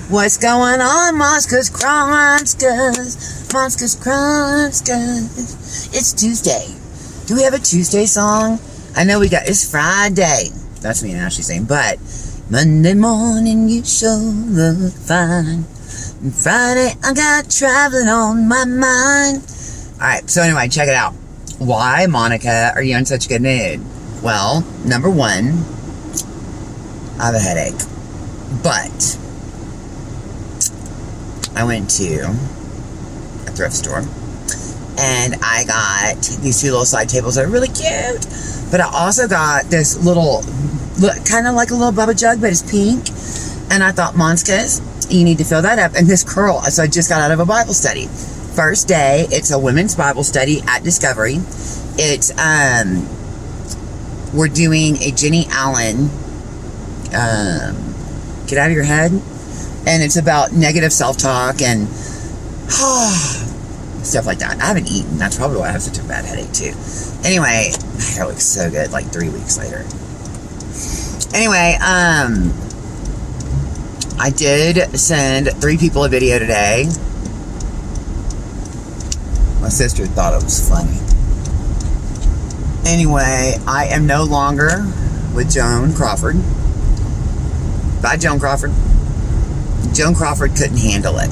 What's going on, Monsters Crimes? Monsters Crimes? It's Tuesday. Do we have a Tuesday song? I know it's Friday. That's me and Ashley saying, but Monday morning you sure look fine. And Friday I got traveling on my mind. Alright, so anyway, check it out. Why, Monica, are you in such a good mood? Well, number one, I have a headache. But I went to a thrift store and I got these two little side tables that are really cute. But I also got this little, kind of like a little Bubba jug, but it's pink. And I thought, Monskas, you need to fill that up. And this curl, so I just got out of a Bible study. First day, it's a women's Bible study at Discovery. It's, we're doing a Jenny Allen, Get Out of Your Head. And it's about negative self-talk and stuff like that. I haven't eaten. That's probably why I have such a bad headache, too. Anyway, my hair looks so good, like 3 weeks later. Anyway, I did send 3 people a video today. My sister thought it was funny. Anyway, I am no longer with Joan Crawford. Bye, Joan Crawford. Joan Crawford couldn't handle it.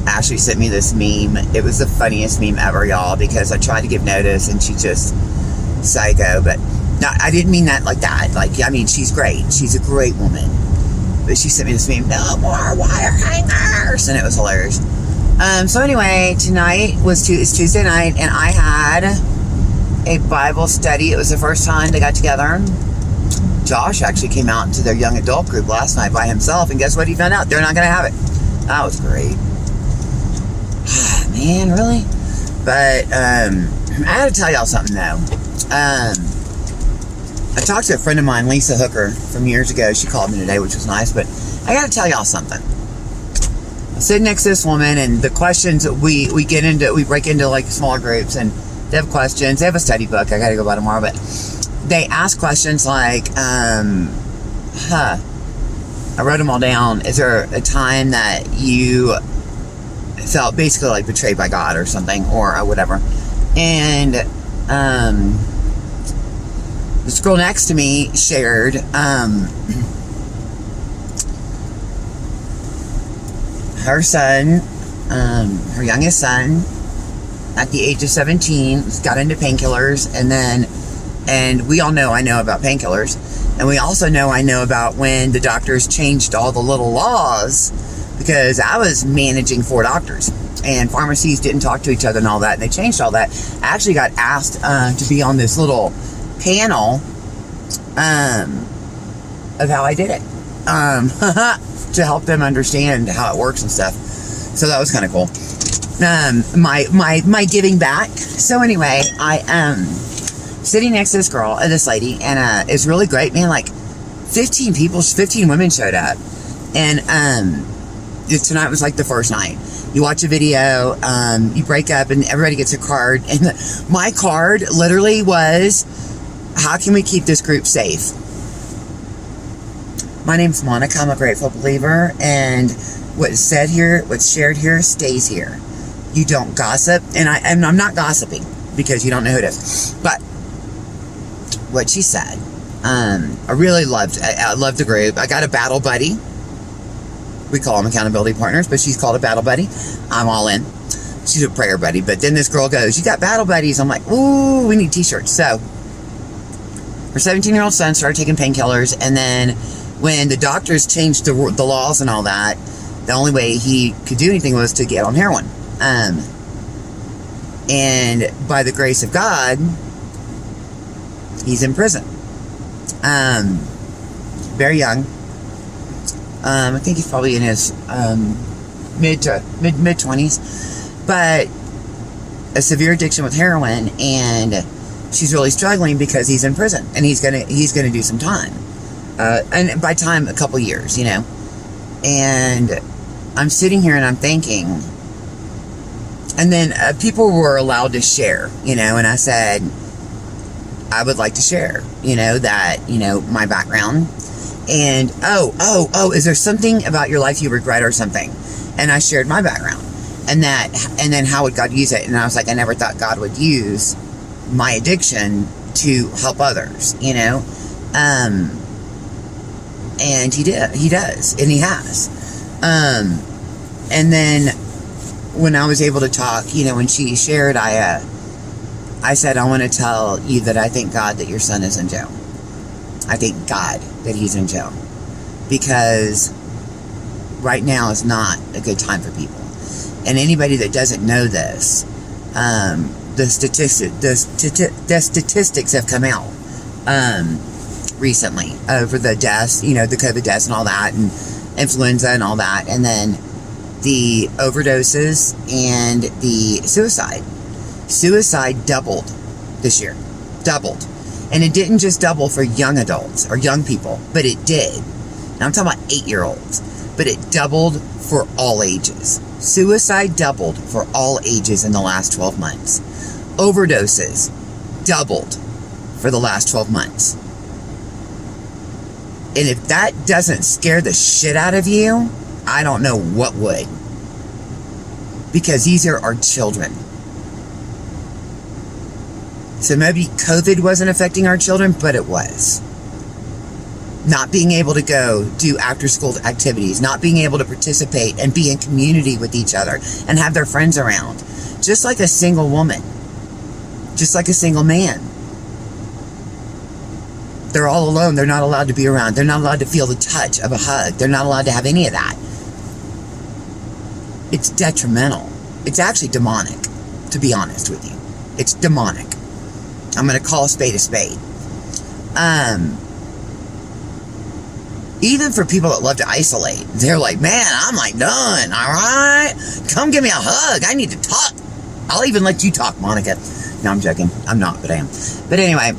Ashley sent me this meme. It was the funniest meme ever, y'all, because I tried to give notice and she just psycho. But no, I didn't mean that like that. Like, I mean, she's great. She's a great woman. But she sent me this meme, no more wire hangers, and it was hilarious. So anyway, tonight it's Tuesday night, and I had a Bible study. It was the first time they got together. Josh actually came out into their young adult group last night by himself, and guess what he found out? They're not going to have it. That was great. Man, really? But I had to tell y'all something, though. I talked to a friend of mine, Lisa Hooker, from years ago. She called me today, which was nice, but I got to tell y'all something. I'm sitting next to this woman, and the questions we break into like smaller groups, and they have questions. They have a study book I got to go by tomorrow, but they ask questions like, I wrote them all down. Is there a time that you felt basically like betrayed by God or something, or whatever? And this girl next to me shared her son, her youngest son, at the age of 17, got into painkillers, and we all know I know about painkillers, and we also know I know about when the doctors changed all the little laws, because I was managing 4 doctors, and pharmacies didn't talk to each other and all that, and they changed all that. I actually got asked to be on this little panel of how I did it, to help them understand how it works and stuff. So that was kind of cool. My giving back. So anyway, I am sitting next to this lady, and it's really great, man. Like 15 women showed up, and tonight was like the first night. You watch a video, you break up, and everybody gets a card, and my card literally was, how can we keep this group safe? My name's Monica. I'm a grateful believer, and what's said here, what's shared here, stays here. You don't gossip, and I'm not gossiping because you don't know who it is. But what she said, I really loved. I loved the group. I got a battle buddy. We call them accountability partners, but she's called a battle buddy. I'm all in. She's a prayer buddy. But then this girl goes, "You got battle buddies?" I'm like, "Ooh, we need T-shirts." So her 17-year-old son started taking painkillers, and then when the doctors changed the laws and all that, the only way he could do anything was to get on heroin. And by the grace of God, he's in prison. Very young. I think he's probably in his mid 20s, but a severe addiction with heroin, and she's really struggling because he's in prison, and he's gonna do some time. And by time, a couple years, you know. And I'm sitting here and I'm thinking, and then people were allowed to share, you know, and I said, I would like to share, you know, that, you know, my background. And, is there something about your life you regret or something? And I shared my background. And then how would God use it? And I was like, I never thought God would use my addiction to help others, you know? And he does, and he has. And then when I was able to talk, you know, when she shared, I said, I want to tell you that I thank God that your son is in jail. I thank God that he's in jail, because right now is not a good time for people. And anybody that doesn't know this, the statistics have come out recently over the deaths, you know, the COVID deaths and all that, and influenza and all that, and then the overdoses and the suicide. Suicide doubled this year. Doubled. And it didn't just double for young adults or young people, but it did. Now I'm talking about 8-year-olds, but it doubled for all ages. Suicide doubled for all ages in the last 12 months. Overdoses doubled for the last 12 months. And if that doesn't scare the shit out of you, I don't know what would. Because these are our children. So maybe COVID wasn't affecting our children, but it was. Not being able to go do after-school activities, not being able to participate and be in community with each other and have their friends around. Just like a single woman. Just like a single man. They're all alone. They're not allowed to be around. They're not allowed to feel the touch of a hug. They're not allowed to have any of that. It's detrimental. It's actually demonic, to be honest with you. It's demonic. I'm going to call a spade a spade. Even for people that love to isolate, they're like, man, I'm like done, all right? Come give me a hug. I need to talk. I'll even let you talk, Monica. No, I'm joking. I'm not, but I am. But anyway,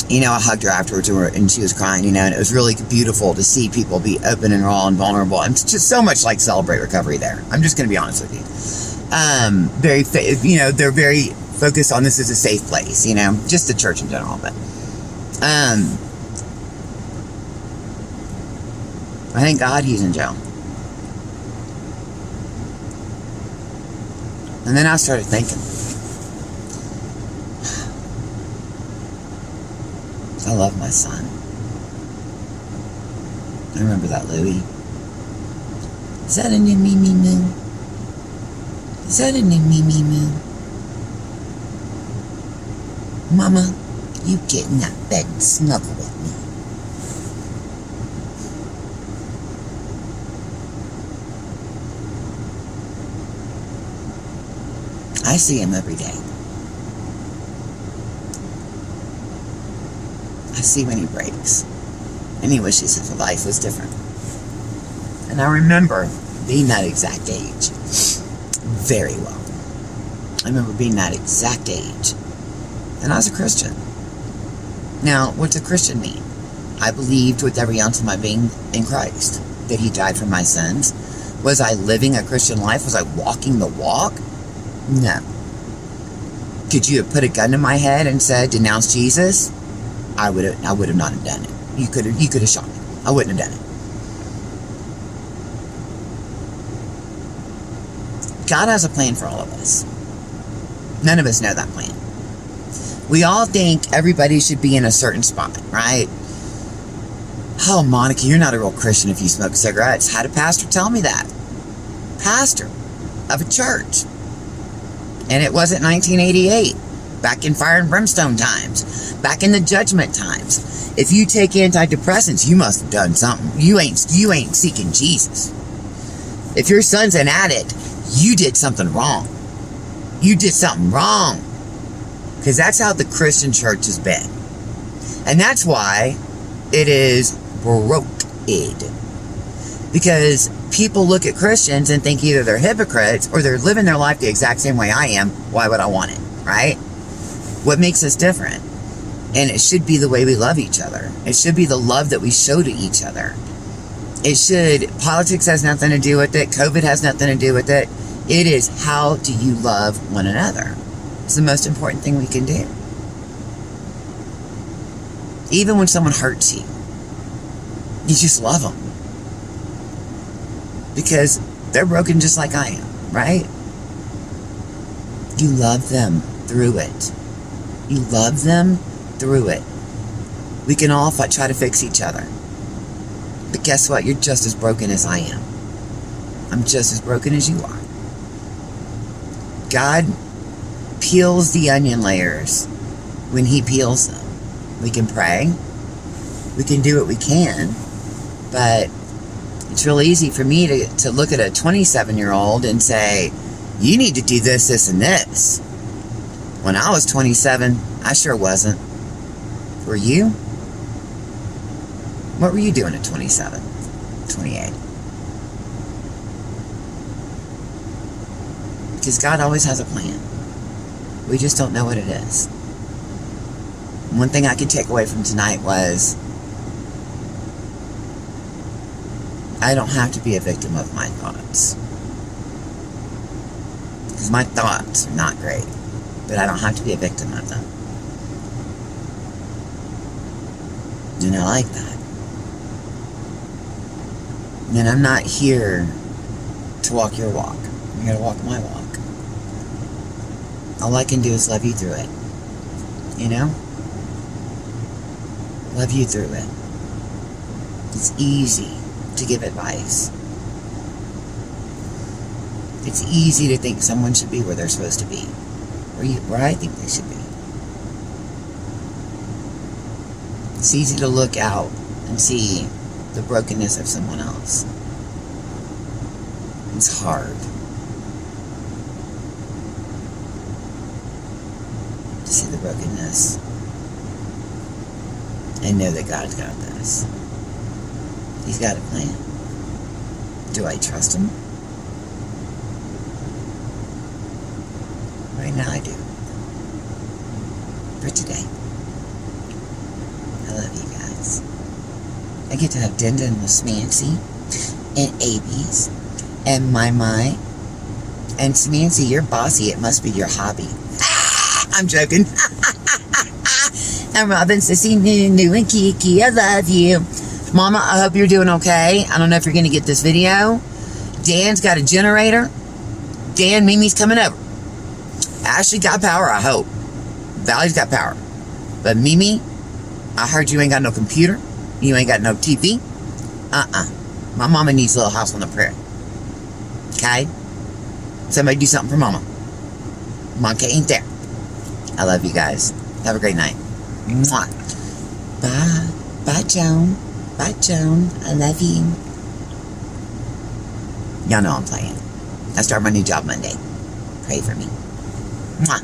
you know, I hugged her afterwards, and she was crying, you know, and it was really beautiful to see people be open and raw and vulnerable. And it's just so much like Celebrate Recovery there. I'm just going to be honest with you. They're very focused on this as a safe place, you know, just the church in general. But I thank God he's in jail. And then I started thinking, I love my son. I remember that, Louie. Is that a new me moo? Is that a new me moo? Mama, you get in that bed and snuggle with me. I see him every day. I see when he breaks. And he wishes his life was different. And I remember being that exact age very well. I remember being that exact age. And I was a Christian. Now, what's a Christian mean? I believed with every ounce of my being in Christ that he died for my sins. Was I living a Christian life? Was I walking the walk? No. Could you have put a gun to my head and said, denounce Jesus? I would have not have done it. You could have shot me. I wouldn't have done it. God has a plan for all of us. None of us know that plan. We all think everybody should be in a certain spot, right? Oh, Monica, you're not a real Christian if you smoke cigarettes. How did Pastor tell me that? Pastor of a church. And it wasn't 1988. Back in fire and brimstone times. Back in the judgment times. If you take antidepressants, you must have done something. You ain't seeking Jesus. If your son's an addict, you did something wrong. You did something wrong. Because that's how the Christian church has been. And that's why it is broke. Because people look at Christians and think either they're hypocrites or they're living their life the exact same way I am. Why would I want it? Right? What makes us different? And it should be the way we love each other. It should be the love that we show to each other. Politics has nothing to do with it. COVID has nothing to do with it. It is, how do you love one another? It's the most important thing we can do. Even when someone hurts you. You just love them. Because they're broken just like I am, right? You love them through it. You love them through it. We can all try to fix each other. But guess what? You're just as broken as I am. I'm just as broken as you are. God peels the onion layers when He peels them. We can pray. We can do what we can. But it's real easy for me to look at a 27-year-old and say, you need to do this, this, and this. When I was 27, I sure wasn't. Were you? What were you doing at 27, 28? Because God always has a plan. We just don't know what it is. One thing I could take away from tonight was I don't have to be a victim of my thoughts. Because my thoughts are not great. But I don't have to be a victim of them. And I like that. And I'm not here to walk your walk. I'm here to walk my walk. All I can do is love you through it. You know? Love you through it. It's easy to give advice. It's easy to think someone should be where they're supposed to be. Where I think they should be. It's easy to look out and see the brokenness of someone else. It's hard to see the brokenness and know that God's got this. He's got a plan. Do I trust Him? Right now I do. For today. I love you guys. I get to have Denda with Smancy and Abies and My. And Smancy, you're bossy. It must be your hobby. I'm joking. And Robin, Sissy, Nunu, and Kiki, I love you. Mama, I hope you're doing okay. I don't know if you're going to get this video. Dan's got a generator. Dan, Mimi's coming over. Ashley got power, I hope. Valley's got power. But Mimi, I heard you ain't got no computer. You ain't got no TV. My mama needs a little house on the prairie. Okay? Somebody do something for mama. Monkey ain't there. I love you guys. Have a great night. Mwah. Bye. Bye, Joan. Bye, Joan. I love you. Y'all know I'm playing. I start my new job Monday. Pray for me. Mwah.